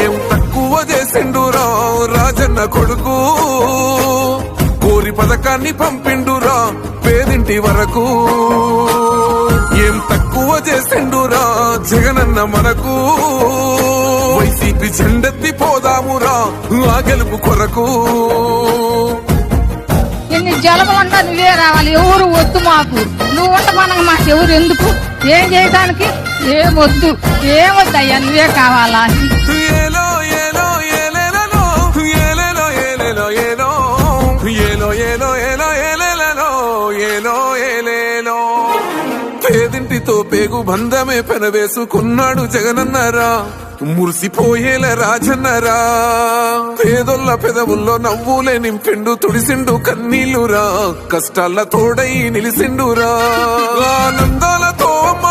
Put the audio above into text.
ఏం తక్కువ చేసిండురా రాజన్న కొడుకు, కోరి పథకాన్ని పంపిండురా పేదింటి వరకు. ఏం తక్కువ చేసిండురా జగనన్న మనకు, వైసీపీ జెండెత్తి పోదామురా ఆ గెలుపు కొరకు. ఎన్ని జలములంటా నువ్వే రావాలి, ఎవరు వద్దు మాకు, నువ్వు ఉండమనగా మాకు ఎవరు ఎందుకు, ఏం చేయడానికి ఏమొద్దు, ఏమొద్దయ్యా నువ్వే కావాలా. ఏలో ఏలో ఏలేలో ఏలేలో ఏలేలో ఏలో ఏలో ఏలో ఏలో ఏలేలో ఏలో ఏలేలో. పేదింటితో పేగు బంధమే పెనవేసుకున్నాడు జగనన్నరా, మురిసిపోయేల రాజన్నరా. పేదొల్ల పెదవుల్లో నవ్వులే నింపిండు, తుడిసిండు కన్నీళ్లురా, కష్టాల తోడై నిలిసిండురా. ఆనందాలతో అమ్మ